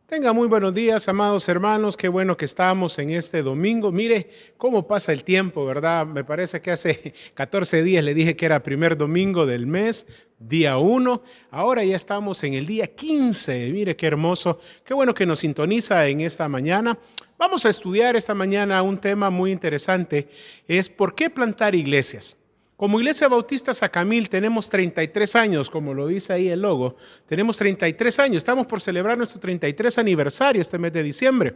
Tenga muy buenos días, amados hermanos. Qué bueno que estamos en este domingo. Mire cómo pasa el tiempo, ¿verdad? Me parece que hace 14 días le dije que era primer domingo del mes, día 1. Ahora ya estamos en el día 15. Mire qué hermoso. Qué bueno que nos sintoniza en esta mañana. Vamos a estudiar esta mañana un tema muy interesante. Es ¿por qué plantar iglesias? Como Iglesia Bautista Sacamil tenemos 33 años, como lo dice ahí el logo. Tenemos 33 años, estamos por celebrar nuestro 33 aniversario este mes de diciembre.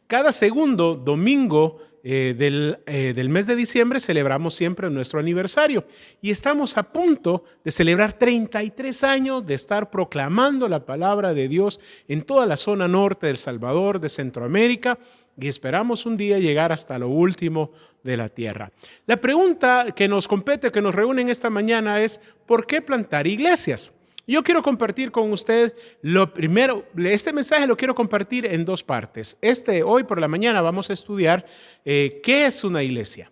Cada segundo domingo del mes de diciembre celebramos siempre nuestro aniversario. Y estamos a punto de celebrar 33 años de estar proclamando la palabra de Dios en toda la zona norte de El Salvador, de Centroamérica. Y esperamos un día llegar hasta lo último de la tierra. La pregunta que nos compete, que nos reúne en esta mañana es ¿por qué plantar iglesias? Yo quiero compartir con usted lo primero, este mensaje lo quiero compartir en dos partes. Hoy por la mañana vamos a estudiar qué es una iglesia.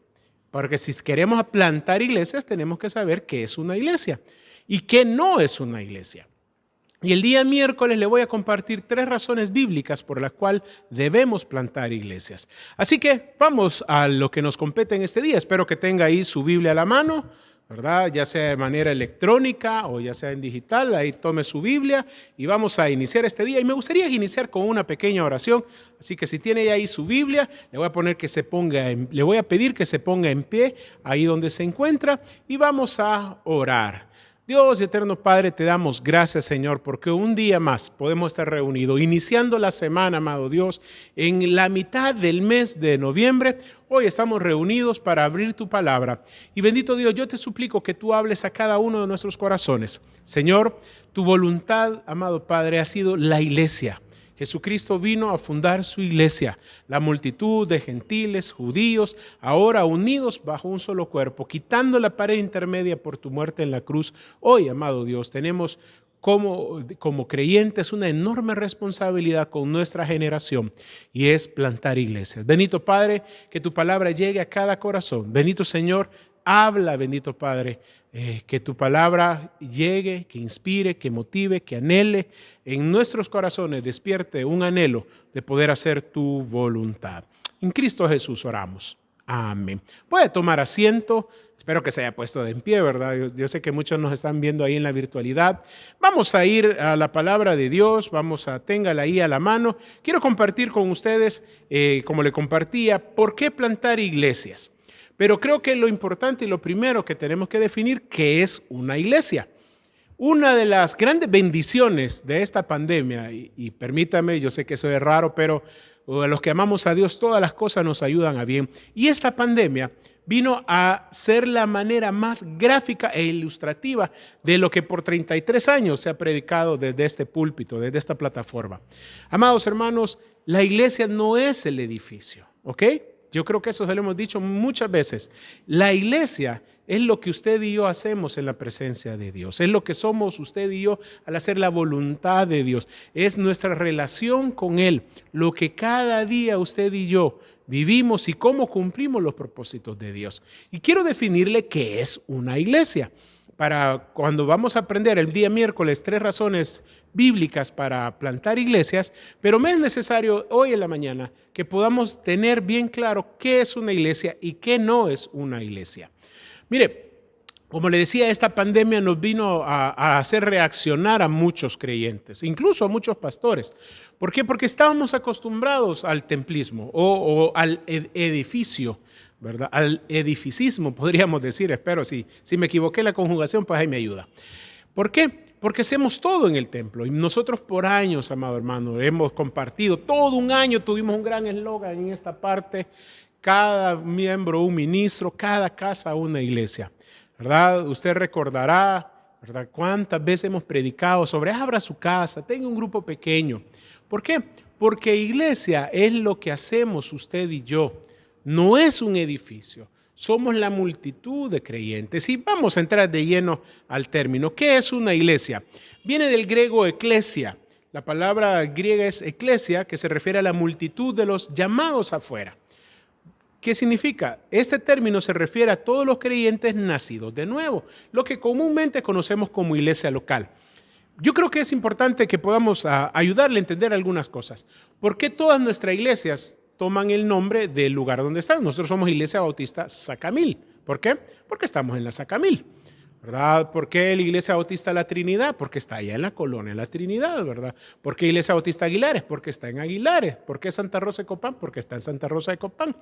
Porque si queremos plantar iglesias tenemos que saber qué es una iglesia y qué no es una iglesia. Y el día miércoles le voy a compartir 3 razones bíblicas por las cuales debemos plantar iglesias. Así que vamos a lo que nos compete en este día. Espero que tenga ahí su Biblia a la mano, ¿verdad? Ya sea de manera electrónica o ya sea en digital, ahí tome su Biblia y vamos a iniciar este día. Y me gustaría iniciar con una pequeña oración. Así que si tiene ahí su Biblia, le voy a pedir que se ponga en pie ahí donde se encuentra y vamos a orar. Dios y eterno Padre, te damos gracias, Señor, porque un día más podemos estar reunidos, iniciando la semana, amado Dios, en la mitad del mes de noviembre. Hoy estamos reunidos para abrir tu palabra. Y bendito Dios, yo te suplico que tú hables a cada uno de nuestros corazones. Señor, tu voluntad, amado Padre, ha sido la iglesia. Jesucristo vino a fundar su iglesia, la multitud de gentiles, judíos, ahora unidos bajo un solo cuerpo, quitando la pared intermedia por tu muerte en la cruz. Hoy, amado Dios, tenemos como creyentes una enorme responsabilidad con nuestra generación y es plantar iglesias. Bendito Padre, que tu palabra llegue a cada corazón. Bendito Señor, habla, bendito Padre, que tu palabra llegue, que inspire, que motive, que anhele en nuestros corazones, despierte un anhelo de poder hacer tu voluntad. En Cristo Jesús oramos. Amén. Puede tomar asiento. Espero que se haya puesto de en pie, ¿verdad? Yo sé que muchos nos están viendo ahí en la virtualidad. Vamos a ir a la palabra de Dios. Téngala ahí a la mano. Quiero compartir con ustedes, como le compartía, ¿por qué plantar iglesias? Pero creo que lo importante y lo primero que tenemos que definir, ¿qué es una iglesia? Una de las grandes bendiciones de esta pandemia, y permítame, yo sé que eso es raro, pero a los que amamos a Dios, todas las cosas nos ayudan a bien. Y esta pandemia vino a ser la manera más gráfica e ilustrativa de lo que por 33 años se ha predicado desde este púlpito, desde esta plataforma. Amados hermanos, la iglesia no es el edificio, ¿ok? Yo creo que eso se lo hemos dicho muchas veces. La iglesia es lo que usted y yo hacemos en la presencia de Dios. Es lo que somos usted y yo al hacer la voluntad de Dios. Es nuestra relación con Él, lo que cada día usted y yo vivimos y cómo cumplimos los propósitos de Dios. Y quiero definirle qué es una iglesia. Para cuando vamos a aprender el día miércoles 3 razones bíblicas para plantar iglesias, pero me es necesario hoy en la mañana que podamos tener bien claro qué es una iglesia y qué no es una iglesia. Mire, como le decía, esta pandemia nos vino a hacer reaccionar a muchos creyentes, incluso a muchos pastores. ¿Por qué? Porque estábamos acostumbrados al templismo o al edificio, ¿verdad? Al edificismo, podríamos decir, espero, si me equivoqué en la conjugación, pues ahí me ayuda. ¿Por qué? Porque hacemos todo en el templo y nosotros por años, amado hermano, hemos compartido, todo un año tuvimos un gran eslogan en esta parte, cada miembro un ministro, cada casa una iglesia, ¿verdad? Usted recordará, ¿verdad? Cuántas veces hemos predicado sobre abra su casa, tenga un grupo pequeño. ¿Por qué? Porque iglesia es lo que hacemos usted y yo. No es un edificio, somos la multitud de creyentes. Y vamos a entrar de lleno al término. ¿Qué es una iglesia? Viene del griego eclesia. La palabra griega es eclesia, que se refiere a la multitud de los llamados afuera. ¿Qué significa? Este término se refiere a todos los creyentes nacidos de nuevo, lo que comúnmente conocemos como iglesia local. yo creo que es importante que podamos ayudarle a entender algunas cosas. ¿Por qué todas nuestras iglesias toman el nombre del lugar donde están? Nosotros somos Iglesia Bautista Sacamil. ¿Por qué? Porque estamos en la Sacamil, ¿verdad? ¿Por qué la Iglesia Bautista La Trinidad? Porque está allá en la colonia La Trinidad, ¿verdad? ¿Por qué Iglesia Bautista Aguilares? Porque está en Aguilares. ¿Por qué Santa Rosa de Copán? Porque está en Santa Rosa de Copán.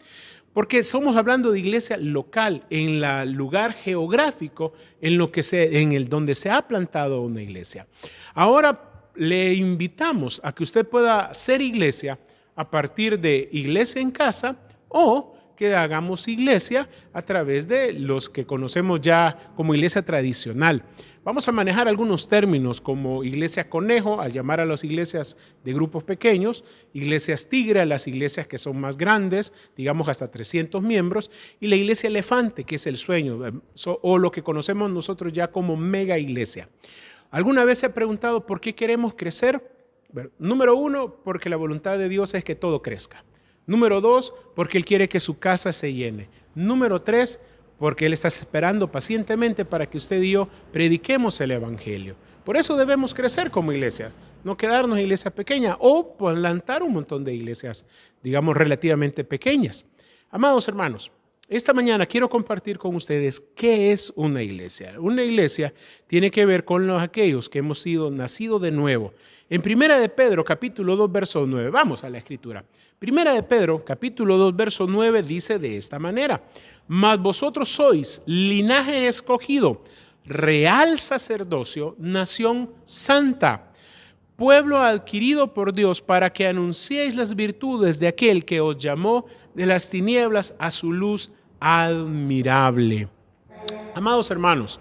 Porque somos hablando de iglesia local, en el lugar geográfico donde se ha plantado una iglesia. Ahora le invitamos a que usted pueda ser iglesia a partir de iglesia en casa o que hagamos iglesia a través de los que conocemos ya como iglesia tradicional. Vamos a manejar algunos términos como iglesia conejo, al llamar a las iglesias de grupos pequeños, iglesias tigre, a las iglesias que son más grandes, digamos hasta 300 miembros, y la iglesia elefante, que es el sueño, o lo que conocemos nosotros ya como mega iglesia. ¿Alguna vez se ha preguntado por qué queremos crecer? Bueno, número uno, porque la voluntad de Dios es que todo crezca. Número dos, porque Él quiere que su casa se llene. Número tres, porque Él está esperando pacientemente para que usted y yo prediquemos el Evangelio. Por eso debemos crecer como iglesia, no quedarnos en iglesia pequeña o plantar un montón de iglesias, digamos, relativamente pequeñas. Amados hermanos, esta mañana quiero compartir con ustedes qué es una iglesia. Una iglesia tiene que ver con aquellos que hemos sido nacidos de nuevo. En Primera de Pedro, capítulo 2, verso 9, vamos a la escritura. Primera de Pedro, capítulo 2, verso 9, dice de esta manera: mas vosotros sois linaje escogido, real sacerdocio, nación santa, pueblo adquirido por Dios para que anunciéis las virtudes de aquel que os llamó de las tinieblas a su luz admirable. Amados hermanos,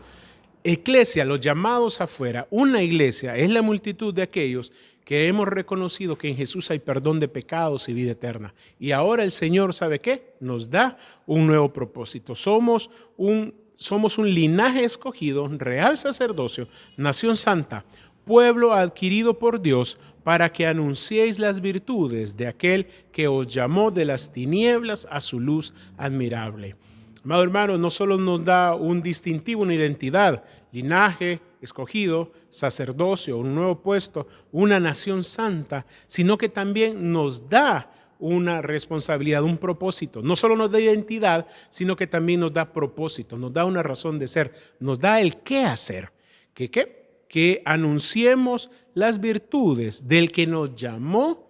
eclesia, los llamados afuera, una iglesia es la multitud de aquellos que hemos reconocido que en Jesús hay perdón de pecados y vida eterna. Y ahora el Señor, ¿sabe qué? Nos da un nuevo propósito. Somos un linaje escogido, real sacerdocio, nación santa, pueblo adquirido por Dios, para que anunciéis las virtudes de aquel que os llamó de las tinieblas a su luz admirable. Amado hermano, no solo nos da un distintivo, una identidad, linaje escogido, sacerdocio, un nuevo puesto, una nación santa, sino que también nos da una responsabilidad, un propósito. No solo nos da identidad, sino que también nos da propósito, nos da una razón de ser, nos da el qué hacer. Que anunciemos las virtudes del que nos llamó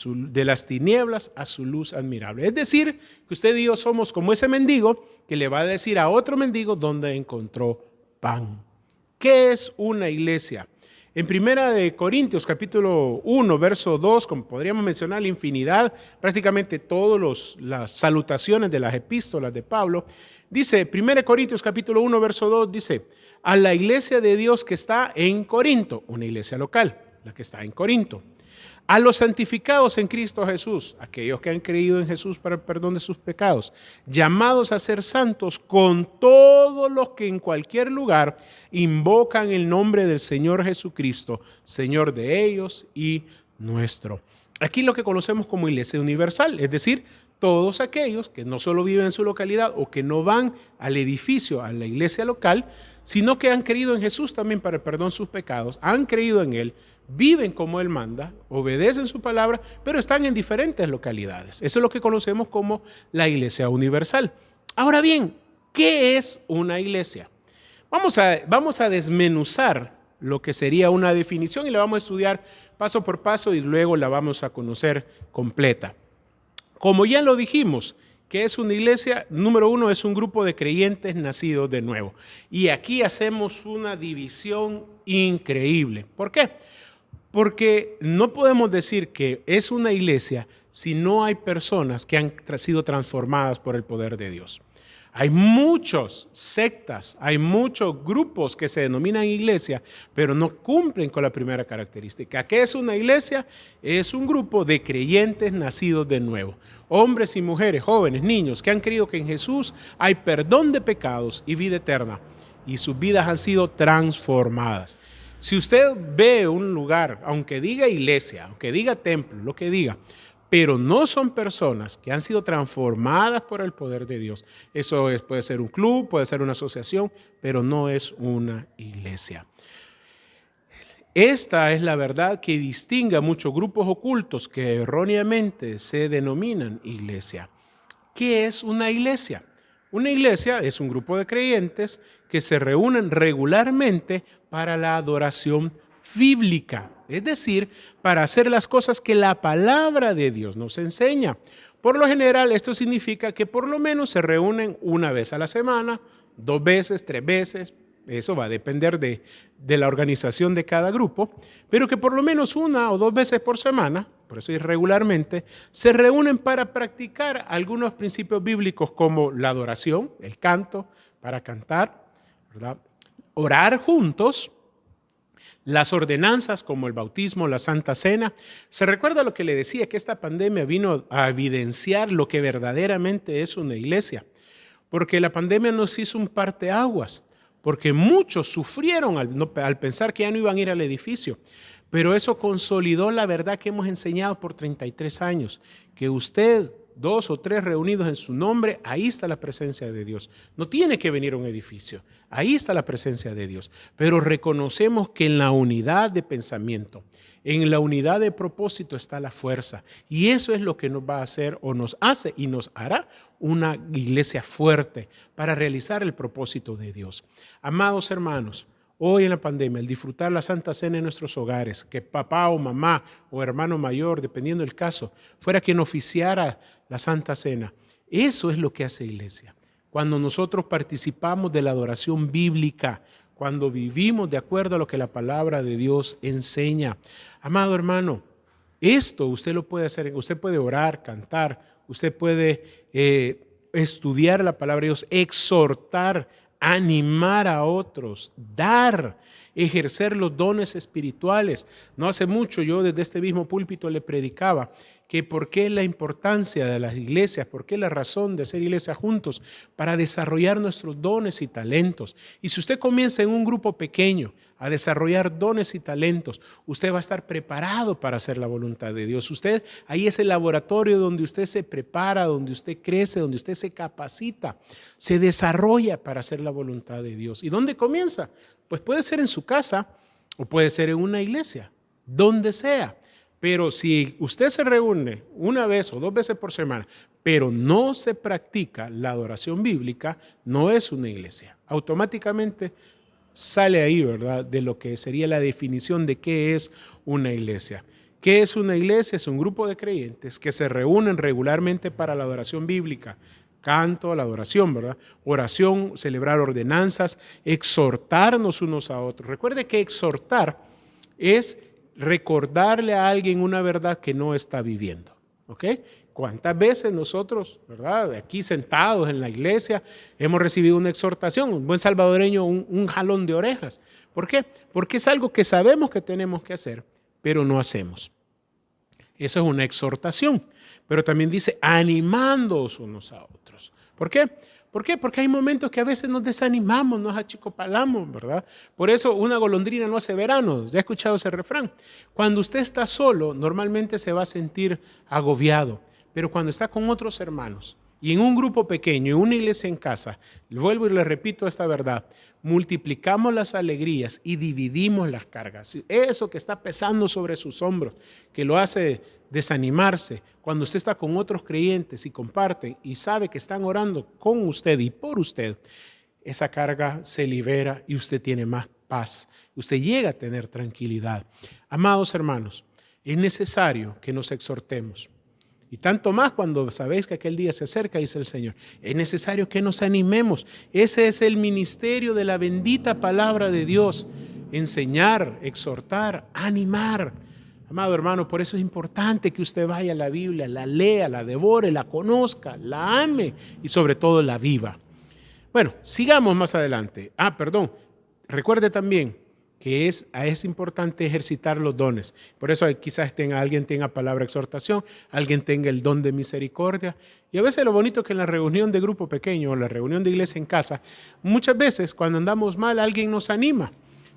de las tinieblas a su luz admirable. Es decir, que usted y yo somos como ese mendigo que le va a decir a otro mendigo dónde encontró pan. ¿Qué es una iglesia? En Primera de Corintios, capítulo 1, verso 2, como podríamos mencionar la infinidad, prácticamente todas las salutaciones de las epístolas de Pablo, dice, 1 Corintios, capítulo 1, verso 2, dice, a la iglesia de Dios que está en Corinto, una iglesia local, la que está en Corinto. A los santificados en Cristo Jesús, aquellos que han creído en Jesús para el perdón de sus pecados, llamados a ser santos con todos los que en cualquier lugar invocan el nombre del Señor Jesucristo, Señor de ellos y nuestro. Aquí lo que conocemos como iglesia universal, es decir, todos aquellos que no solo viven en su localidad o que no van al edificio, a la iglesia local, sino que han creído en Jesús también para el perdón de sus pecados, han creído en Él, viven como Él manda, obedecen su palabra, pero están en diferentes localidades. Eso es lo que conocemos como la iglesia universal. Ahora bien, ¿qué es una iglesia? Vamos a desmenuzar lo que sería una definición y la vamos a estudiar paso por paso y luego la vamos a conocer completa. Como ya lo dijimos, ¿qué es una iglesia? Número uno, es un grupo de creyentes nacidos de nuevo. Y aquí hacemos una división increíble. ¿Por qué? Porque no podemos decir que es una iglesia si no hay personas que han sido transformadas por el poder de Dios. Hay muchas sectas, hay muchos grupos que se denominan iglesia, pero no cumplen con la primera característica. ¿Qué es una iglesia? Es un grupo de creyentes nacidos de nuevo. Hombres y mujeres, jóvenes, niños, que han creído que en Jesús hay perdón de pecados y vida eterna, y sus vidas han sido transformadas. Si usted ve un lugar, aunque diga iglesia, aunque diga templo, lo que diga, pero no son personas que han sido transformadas por el poder de Dios, eso puede ser un club, puede ser una asociación, pero no es una iglesia. Esta es la verdad que distingue a muchos grupos ocultos que erróneamente se denominan iglesia. ¿Qué es una iglesia? Una iglesia es un grupo de creyentes que se reúnen regularmente para la adoración bíblica, es decir, para hacer las cosas que la palabra de Dios nos enseña. Por lo general, esto significa que por lo menos se reúnen una vez a la semana, 2 veces, 3 veces. Eso va a depender de la organización de cada grupo, pero que por lo menos 1 o 2 veces por semana, por eso irregularmente, se reúnen para practicar algunos principios bíblicos como la adoración, el canto, para cantar, ¿verdad? Orar juntos, las ordenanzas como el bautismo, la Santa Cena. Se recuerda lo que le decía, que esta pandemia vino a evidenciar lo que verdaderamente es una iglesia, porque la pandemia nos hizo un parteaguas. Porque muchos sufrieron al pensar que ya no iban a ir al edificio. Pero eso consolidó la verdad que hemos enseñado por 33 años, que usted, 2 o 3 reunidos en su nombre, ahí está la presencia de Dios. No tiene que venir a un edificio, ahí está la presencia de Dios. Pero reconocemos que en la unidad de pensamiento, en la unidad de propósito está la fuerza. Y eso es lo que nos va a hacer o nos hace y nos hará una iglesia fuerte para realizar el propósito de Dios. Amados hermanos, hoy en la pandemia, el disfrutar la Santa Cena en nuestros hogares, que papá o mamá o hermano mayor, dependiendo del caso, fuera quien oficiara la Santa Cena, eso es lo que hace iglesia. Cuando nosotros participamos de la adoración bíblica, cuando vivimos de acuerdo a lo que la palabra de Dios enseña. Amado hermano, esto usted lo puede hacer, usted puede orar, cantar, usted puede estudiar la palabra de Dios, exhortar, animar a otros, dar, ejercer los dones espirituales. No hace mucho yo desde este mismo púlpito le predicaba que por qué la importancia de las iglesias, por qué la razón de hacer iglesia juntos, para desarrollar nuestros dones y talentos. Y si usted comienza en un grupo pequeño a desarrollar dones y talentos, usted va a estar preparado para hacer la voluntad de Dios. Usted, ahí es el laboratorio donde usted se prepara, donde usted crece, donde usted se capacita, se desarrolla para hacer la voluntad de Dios. ¿Y dónde comienza? Pues puede ser en su casa o puede ser en una iglesia, donde sea. Pero si usted se reúne 1 vez o 2 veces por semana, pero no se practica la adoración bíblica, no es una iglesia. Automáticamente sale ahí, ¿verdad?, de lo que sería la definición de qué es una iglesia. ¿Qué es una iglesia? Es un grupo de creyentes que se reúnen regularmente para la adoración bíblica. Canto, la adoración, ¿verdad? Oración, celebrar ordenanzas, exhortarnos unos a otros. Recuerde que exhortar es recordarle a alguien una verdad que no está viviendo, ¿ok? ¿Cuántas veces nosotros, verdad, aquí sentados en la iglesia, hemos recibido una exhortación, un buen salvadoreño, un jalón de orejas? ¿Por qué? Porque es algo que sabemos que tenemos que hacer, pero no hacemos. Eso es una exhortación, pero también dice animándoos unos a otros. ¿Por qué? ¿Por qué? Porque hay momentos que a veces nos desanimamos, nos achicopalamos, ¿verdad? Por eso una golondrina no hace verano. ¿Ya ha escuchado ese refrán? Cuando usted está solo, normalmente se va a sentir agobiado. Pero cuando está con otros hermanos y en un grupo pequeño, en una iglesia en casa, vuelvo y le repito esta verdad, multiplicamos las alegrías y dividimos las cargas. Eso que está pesando sobre sus hombros, que lo hace desanimarse, cuando usted está con otros creyentes y comparten y sabe que están orando con usted y por usted, esa carga se libera y usted tiene más paz. Usted llega a tener tranquilidad. Amados hermanos, es necesario que nos exhortemos. Y tanto más cuando sabéis que aquel día se acerca, dice el Señor. Es necesario que nos animemos. Ese es el ministerio de la bendita palabra de Dios. Enseñar, exhortar, animar. Amado hermano, por eso es importante que usted vaya a la Biblia, la lea, la devore, la conozca, la ame y sobre todo la viva. Bueno, sigamos más adelante. Recuerde también que es importante ejercitar los dones. Por eso quizás alguien tenga palabra de exhortación, alguien tenga el don de misericordia. Y a veces lo bonito es que en la reunión de grupo pequeño o la reunión de iglesia en casa, muchas veces cuando andamos mal alguien nos anima,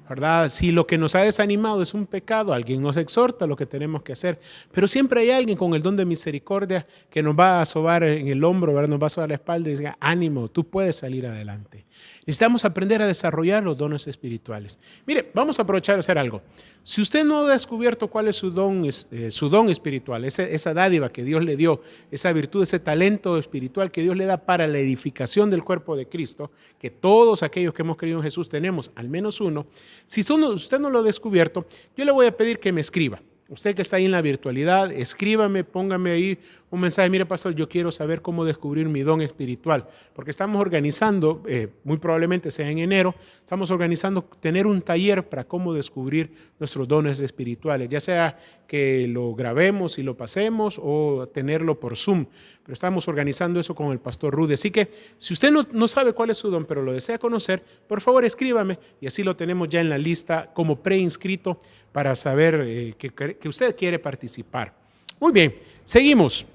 ¿verdad? Si lo que nos ha desanimado es un pecado, alguien nos exhorta lo que tenemos que hacer. Pero siempre hay alguien con el don de misericordia que nos va a sobar en el hombro, ¿verdad? Nos va a sobar la espalda y diga, ánimo, tú puedes salir adelante. Necesitamos aprender a desarrollar los dones espirituales. Mire, vamos a aprovechar a hacer algo. Si usted no ha descubierto cuál es su don espiritual, esa dádiva que Dios le dio, esa virtud, ese talento espiritual que Dios le da para la edificación del cuerpo de Cristo, que todos aquellos que hemos creído en Jesús tenemos al menos uno, si usted no lo ha descubierto, yo le voy a pedir que me escriba. Usted que está ahí en la virtualidad, escríbame, póngame ahí un mensaje. Mire, pastor, yo quiero saber cómo descubrir mi don espiritual, porque estamos organizando, muy probablemente sea en enero, estamos organizando tener un taller para cómo descubrir nuestros dones espirituales, ya sea que lo grabemos y lo pasemos o tenerlo por Zoom, pero estamos organizando eso con el pastor Rudy. Así que si usted no sabe cuál es su don, pero lo desea conocer, por favor escríbame y así lo tenemos ya en la lista como preinscrito para saber que usted quiere participar. Muy bien, seguimos.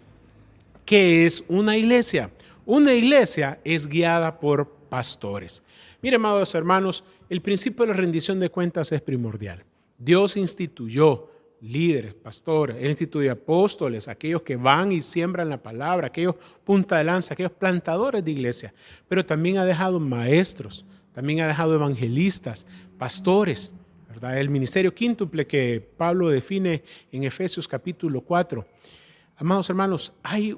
¿Qué es una iglesia? Una iglesia es guiada por pastores. Mire, amados hermanos, el principio de la rendición de cuentas es primordial. Dios instituyó líderes, pastores, Él instituyó apóstoles, aquellos que van y siembran la palabra, aquellos punta de lanza, aquellos plantadores de iglesia, pero también ha dejado maestros, también ha dejado evangelistas, pastores, ¿verdad? El ministerio quíntuple que Pablo define en Efesios capítulo 4. Amados hermanos, hay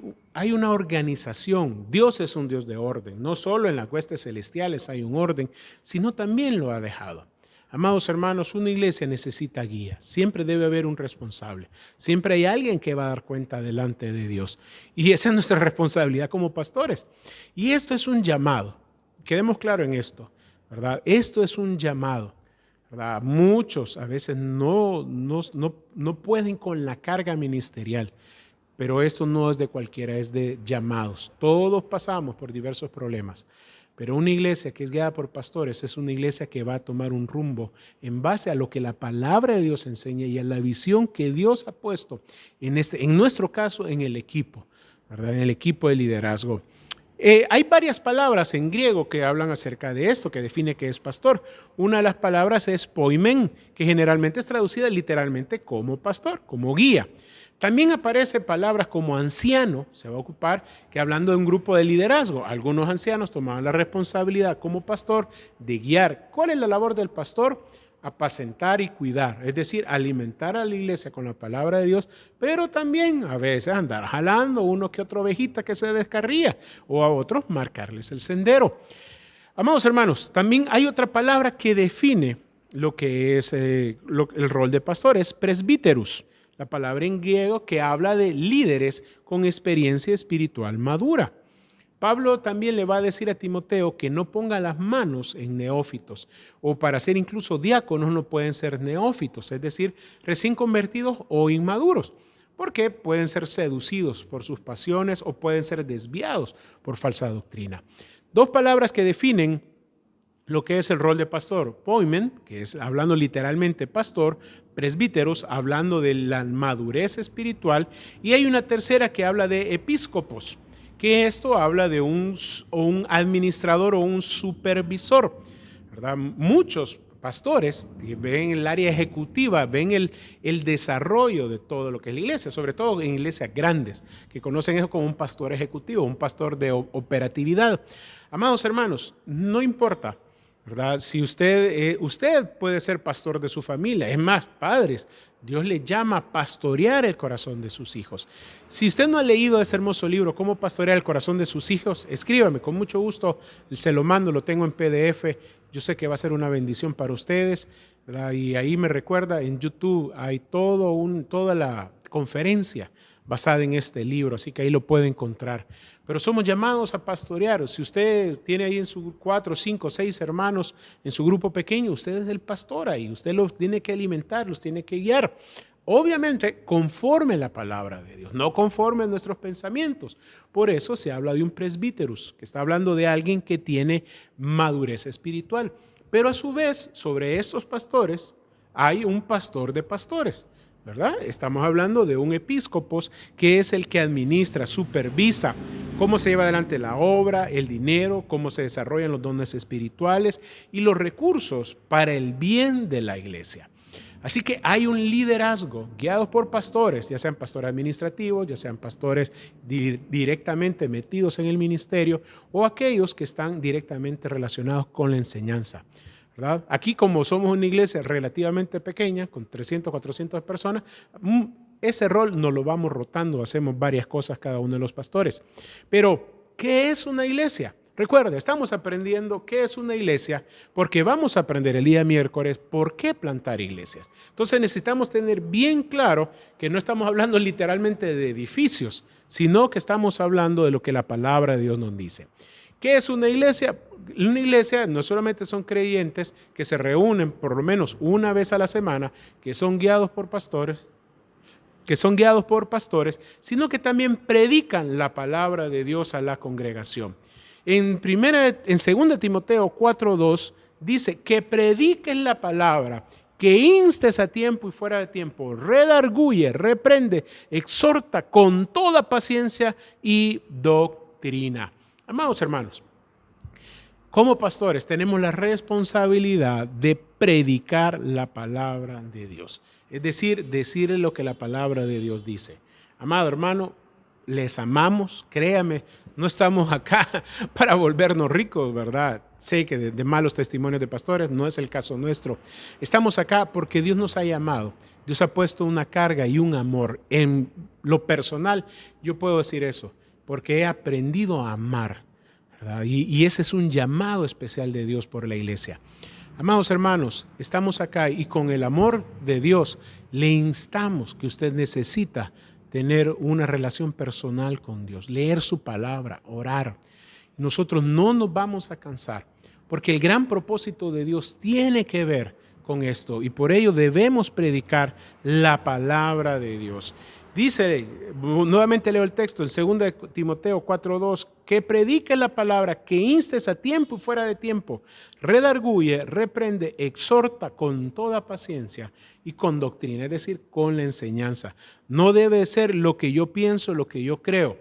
una organización. Dios es un Dios de orden. No solo en las huestes celestiales hay un orden, sino también lo ha dejado. Amados hermanos, una iglesia necesita guía. Siempre debe haber un responsable. Siempre hay alguien que va a dar cuenta delante de Dios. Y esa es nuestra responsabilidad como pastores. Y esto es un llamado. Quedemos claros en esto, ¿verdad? Esto es un llamado, ¿verdad? Muchos a veces no pueden con la carga ministerial. Pero esto no es de cualquiera, es de llamados. Todos pasamos por diversos problemas. Pero una iglesia que es guiada por pastores es una iglesia que va a tomar un rumbo en base a lo que la palabra de Dios enseña y a la visión que Dios ha puesto, en nuestro caso, en el equipo, ¿verdad? En el equipo de liderazgo. Hay varias palabras en griego que hablan acerca de esto, que define qué es pastor. Una de las palabras es poimen, que generalmente es traducida literalmente como pastor, como guía. También aparece palabras como anciano, se va a ocupar, que hablando de un grupo de liderazgo, algunos ancianos tomaban la responsabilidad como pastor de guiar. ¿Cuál es la labor del pastor? Apacentar y cuidar, es decir, alimentar a la iglesia con la palabra de Dios, pero también a veces andar jalando uno que otra ovejita que se descarría o a otros marcarles el sendero. Amados hermanos, también hay otra palabra que define lo que es el rol de pastor, es presbíteros. La palabra en griego que habla de líderes con experiencia espiritual madura. Pablo también le va a decir a Timoteo que no ponga las manos en neófitos, o para ser incluso diáconos no pueden ser neófitos, es decir, recién convertidos o inmaduros, porque pueden ser seducidos por sus pasiones o pueden ser desviados por falsa doctrina. Dos palabras que definen lo que es el rol de pastor: poimen, que es hablando literalmente pastor; presbíteros, hablando de la madurez espiritual; y hay una tercera que habla de episcopos, que esto habla de un administrador o un supervisor, ¿verdad? Muchos pastores ven el área ejecutiva, ven el desarrollo de todo lo que es la iglesia, sobre todo en iglesias grandes, que conocen eso como un pastor ejecutivo, un pastor de operatividad. Amados hermanos, no importa, ¿verdad? Si usted puede ser pastor de su familia, es más, padres, Dios le llama a pastorear el corazón de sus hijos. Si usted no ha leído ese hermoso libro, Cómo pastorear el corazón de sus hijos, escríbame, con mucho gusto se lo mando, lo tengo en PDF. Yo sé que va a ser una bendición para ustedes, ¿verdad? Y ahí me recuerda, en YouTube hay toda la conferencia basada en este libro, así que ahí lo puede encontrar. Pero somos llamados a pastorear. Si usted tiene ahí en sus 4, 5, 6 hermanos en su grupo pequeño, usted es el pastor ahí, usted los tiene que alimentar, los tiene que guiar. Obviamente conforme a la palabra de Dios, no conforme a nuestros pensamientos. Por eso se habla de un presbíteros, que está hablando de alguien que tiene madurez espiritual. Pero a su vez, sobre estos pastores hay un pastor de pastores, ¿verdad? Estamos hablando de un episcopos, que es el que administra, supervisa cómo se lleva adelante la obra, el dinero, cómo se desarrollan los dones espirituales y los recursos para el bien de la iglesia. Así que hay un liderazgo guiados por pastores, ya sean pastores administrativos, ya sean pastores directamente metidos en el ministerio o aquellos que están directamente relacionados con la enseñanza, ¿verdad? Aquí, como somos una iglesia relativamente pequeña, con 300, 400 personas, ese rol nos lo vamos rotando, hacemos varias cosas cada uno de los pastores. Pero, ¿qué es una iglesia? Recuerda, estamos aprendiendo qué es una iglesia porque vamos a aprender el día miércoles por qué plantar iglesias. Entonces necesitamos tener bien claro que no estamos hablando literalmente de edificios, sino que estamos hablando de lo que la palabra de Dios nos dice. ¿Qué es una iglesia? Una iglesia no solamente son creyentes que se reúnen por lo menos una vez a la semana, que son guiados por pastores, sino que también predican la palabra de Dios a la congregación. En 2 Timoteo 4:2 dice que prediques la palabra, que instes a tiempo y fuera de tiempo, redarguye, reprende, exhorta con toda paciencia y doctrina. Amados hermanos, como pastores tenemos la responsabilidad de predicar la palabra de Dios. Es decir, decirle lo que la palabra de Dios dice. Amado hermano, les amamos, créame, no estamos acá para volvernos ricos, ¿verdad? Sé que de malos testimonios de pastores no es el caso nuestro. Estamos acá porque Dios nos ha llamado. Dios ha puesto una carga y un amor. En lo personal, yo puedo decir eso, porque he aprendido a amar, ¿verdad? Y ese es un llamado especial de Dios por la iglesia. Amados hermanos, estamos acá y con el amor de Dios le instamos que usted necesita tener una relación personal con Dios, leer su palabra, orar. Nosotros no nos vamos a cansar, porque el gran propósito de Dios tiene que ver con esto y por ello debemos predicar la palabra de Dios. Dice, nuevamente leo el texto en 2 Timoteo 4:2, que predique la palabra, que instes a tiempo y fuera de tiempo, redarguye, reprende, exhorta con toda paciencia y con doctrina, es decir, con la enseñanza. No debe ser lo que yo pienso, lo que yo creo.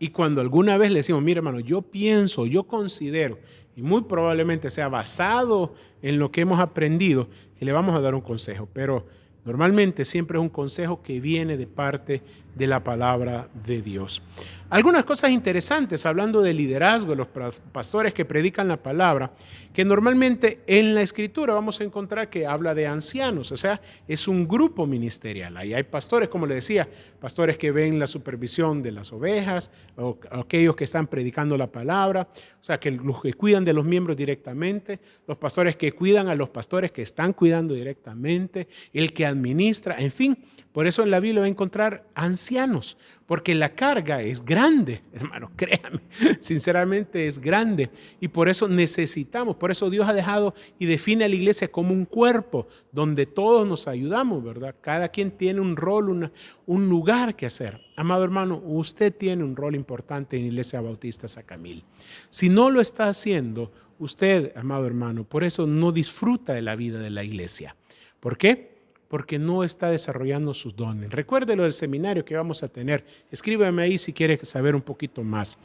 Y cuando alguna vez le decimos, mira hermano, yo pienso, yo considero, y muy probablemente sea basado en lo que hemos aprendido, que le vamos a dar un consejo, pero normalmente siempre es un consejo que viene de parte de la palabra de Dios. Algunas cosas interesantes hablando de liderazgo, los pastores que predican la palabra, que normalmente en la escritura vamos a encontrar que habla de ancianos, o sea, es un grupo ministerial. Ahí hay pastores, como le decía, pastores que ven la supervisión de las ovejas, o aquellos que están predicando la palabra, o sea, que los que cuidan de los miembros directamente, los pastores que cuidan a los pastores que están cuidando directamente, el que administra, en fin. Por eso en la Biblia va a encontrar ancianos, porque la carga es grande, hermano, créame, sinceramente es grande. Y por eso necesitamos, por eso Dios ha dejado y define a la iglesia como un cuerpo donde todos nos ayudamos, ¿verdad? Cada quien tiene un rol, un lugar que hacer. Amado hermano, usted tiene un rol importante en la Iglesia Bautista Sacamil. Si no lo está haciendo, usted, amado hermano, por eso no disfruta de la vida de la iglesia. ¿Por qué? Porque no está desarrollando sus dones. Recuerde lo del seminario que vamos a tener. Escríbeme ahí si quiere saber un poquito más.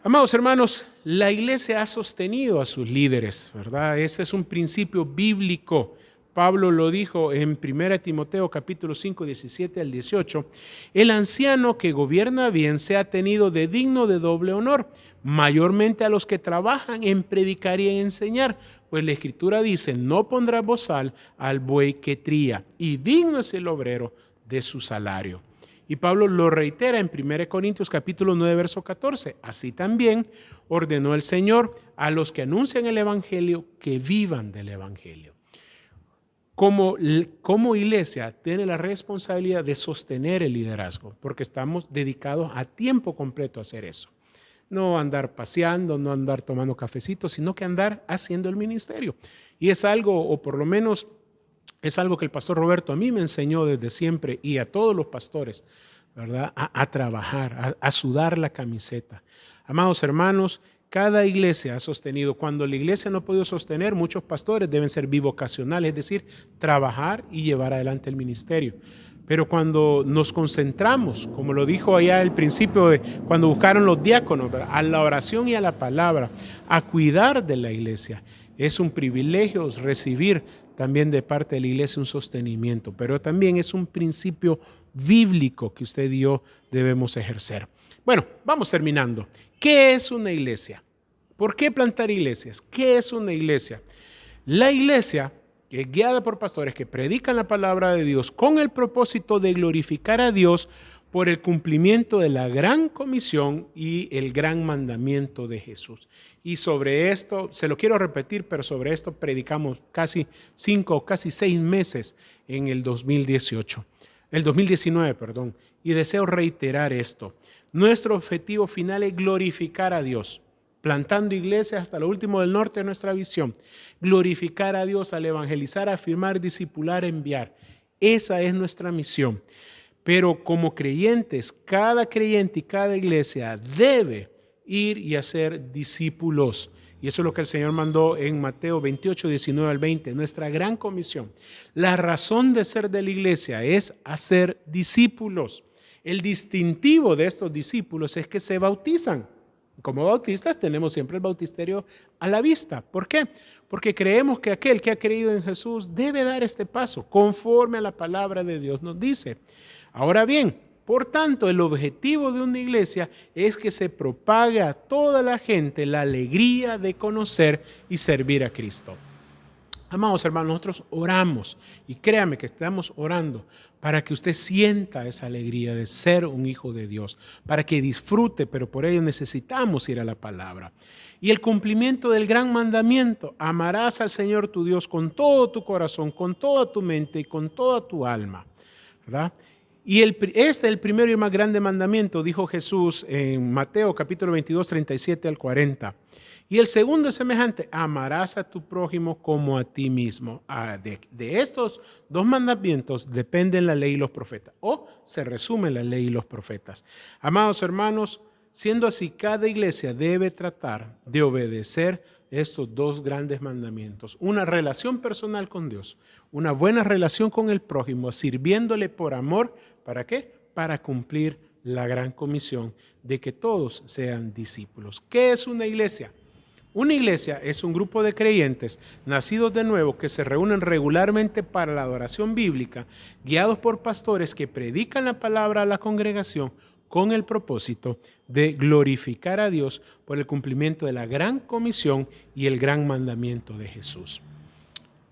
Amados hermanos, la iglesia ha sostenido a sus líderes, ¿verdad? Ese es un principio bíblico. Pablo lo dijo en 1 Timoteo capítulo 5, 17 al 18. El anciano que gobierna bien sea tenido de digno de doble honor, mayormente a los que trabajan en predicar y en enseñar. Pues la Escritura dice, no pondrá bozal al buey que tría, y digno es el obrero de su salario. Y Pablo lo reitera en 1 Corintios capítulo 9, verso 14. Así también ordenó el Señor a los que anuncian el Evangelio que vivan del Evangelio. Como iglesia tiene la responsabilidad de sostener el liderazgo, porque estamos dedicados a tiempo completo a hacer eso. No andar paseando, no andar tomando cafecitos, sino que andar haciendo el ministerio. Y es algo, o por lo menos es algo que el pastor Roberto a mí me enseñó desde siempre y a todos los pastores, ¿verdad? A trabajar, a sudar la camiseta. Amados hermanos, cada iglesia ha sostenido. Cuando la iglesia no ha podido sostener, muchos pastores deben ser bivocacionales, es decir, trabajar y llevar adelante el ministerio. Pero cuando nos concentramos, como lo dijo allá al principio, cuando buscaron los diáconos, ¿verdad?, a la oración y a la palabra, a cuidar de la iglesia, es un privilegio recibir también de parte de la iglesia un sostenimiento, pero también es un principio bíblico que usted y yo debemos ejercer. Bueno, vamos terminando. ¿Qué es una iglesia? ¿Por qué plantar iglesias? ¿Qué es una iglesia? La iglesia, que es guiada por pastores que predican la palabra de Dios con el propósito de glorificar a Dios por el cumplimiento de la gran comisión y el gran mandamiento de Jesús. Y sobre esto, se lo quiero repetir, pero sobre esto predicamos casi 6 meses en el 2019, perdón. Y deseo reiterar esto. Nuestro objetivo final es glorificar a Dios, plantando iglesias hasta lo último del norte de nuestra visión. Glorificar a Dios al evangelizar, afirmar, discipular, enviar. Esa es nuestra misión. Pero como creyentes, cada creyente y cada iglesia debe ir y hacer discípulos. Y eso es lo que el Señor mandó en Mateo 28, 19 al 20, nuestra gran comisión. La razón de ser de la iglesia es hacer discípulos. El distintivo de estos discípulos es que se bautizan. Como bautistas tenemos siempre el bautisterio a la vista. ¿Por qué? Porque creemos que aquel que ha creído en Jesús debe dar este paso, conforme a la palabra de Dios nos dice. Ahora bien, por tanto, el objetivo de una iglesia es que se propague a toda la gente la alegría de conocer y servir a Cristo. Amados hermanos, nosotros oramos y créame que estamos orando para que usted sienta esa alegría de ser un hijo de Dios, para que disfrute, pero por ello necesitamos ir a la palabra. Y el cumplimiento del gran mandamiento: amarás al Señor tu Dios con todo tu corazón, con toda tu mente y con toda tu alma, ¿verdad? Y este es el primero y más grande mandamiento, dijo Jesús en Mateo capítulo 22, 37 al 40. Y el segundo es semejante: amarás a tu prójimo como a ti mismo. De estos dos mandamientos dependen la ley y los profetas, o se resume la ley y los profetas. Amados hermanos, siendo así, cada iglesia debe tratar de obedecer estos dos grandes mandamientos: una relación personal con Dios, una buena relación con el prójimo, sirviéndole por amor. ¿Para qué? Para cumplir la gran comisión de que todos sean discípulos. ¿Qué es una iglesia? Una iglesia es un grupo de creyentes nacidos de nuevo que se reúnen regularmente para la adoración bíblica, guiados por pastores que predican la palabra a la congregación con el propósito de glorificar a Dios por el cumplimiento de la gran comisión y el gran mandamiento de Jesús.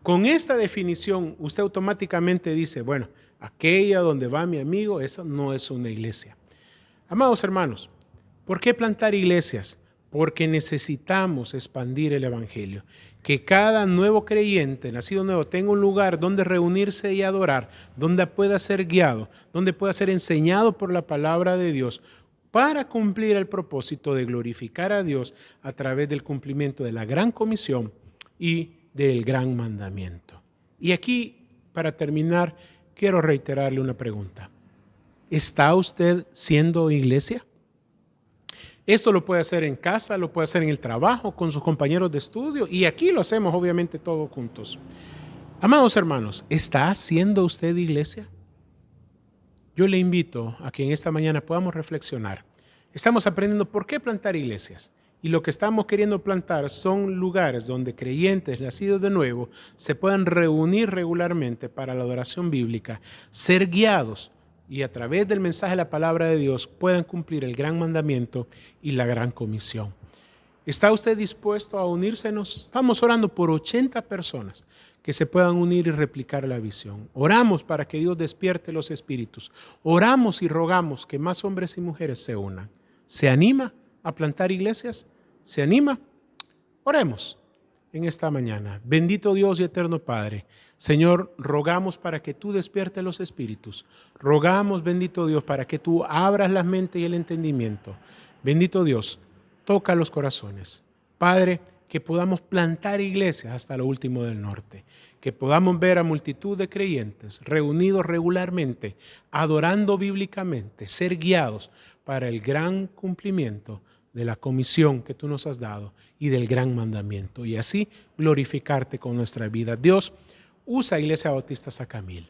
Con esta definición, usted automáticamente dice, bueno, aquella donde va mi amigo, esa no es una iglesia. Amados hermanos, ¿por qué plantar iglesias? Porque necesitamos expandir el evangelio. Que cada nuevo creyente, nacido nuevo, tenga un lugar donde reunirse y adorar, donde pueda ser guiado, donde pueda ser enseñado por la palabra de Dios, para cumplir el propósito de glorificar a Dios a través del cumplimiento de la gran comisión y del gran mandamiento. Y aquí, para terminar, quiero reiterarle una pregunta. ¿Está usted siendo iglesia? Esto lo puede hacer en casa, lo puede hacer en el trabajo, con sus compañeros de estudio, y aquí lo hacemos obviamente todos juntos. Amados hermanos, ¿está haciendo usted iglesia? Yo le invito a que en esta mañana podamos reflexionar. Estamos aprendiendo por qué plantar iglesias. Y lo que estamos queriendo plantar son lugares donde creyentes nacidos de nuevo se puedan reunir regularmente para la adoración bíblica, ser guiados y a través del mensaje de la palabra de Dios puedan cumplir el gran mandamiento y la gran comisión. ¿Está usted dispuesto a unírsenos? Estamos orando por 80 personas que se puedan unir y replicar la visión. Oramos para que Dios despierte los espíritus. Oramos y rogamos que más hombres y mujeres se unan. ¿Se anima a plantar iglesias? ¿Se anima? Oremos en esta mañana. Bendito Dios y eterno Padre, Señor, rogamos para que tú despiertes los espíritus. Rogamos, bendito Dios, para que tú abras la mente y el entendimiento. Bendito Dios, toca los corazones. Padre, que podamos plantar iglesias hasta lo último del norte. Que podamos ver a multitud de creyentes reunidos regularmente, adorando bíblicamente, ser guiados para el gran cumplimiento de la comisión que tú nos has dado y del gran mandamiento, y así glorificarte con nuestra vida. Dios, usa Iglesia Bautista Sacamil.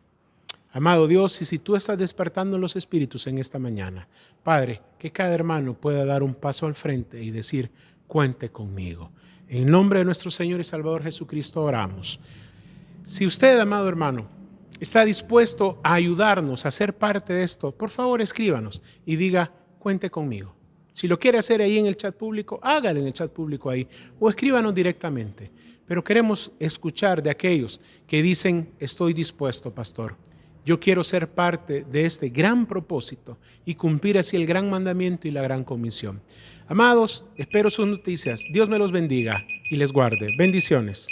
Amado Dios, y si tú estás despertando los espíritus en esta mañana, Padre, que cada hermano pueda dar un paso al frente y decir, cuente conmigo. En nombre de nuestro Señor y Salvador Jesucristo oramos. Si usted, amado hermano, está dispuesto a ayudarnos a ser parte de esto, por favor escríbanos y diga, cuente conmigo. Si lo quiere hacer ahí en el chat público, hágalo en el chat público ahí o escríbanos directamente. Pero queremos escuchar de aquellos que dicen, estoy dispuesto, pastor. Yo quiero ser parte de este gran propósito y cumplir así el gran mandamiento y la gran comisión. Amados, espero sus noticias. Dios me los bendiga y les guarde. Bendiciones.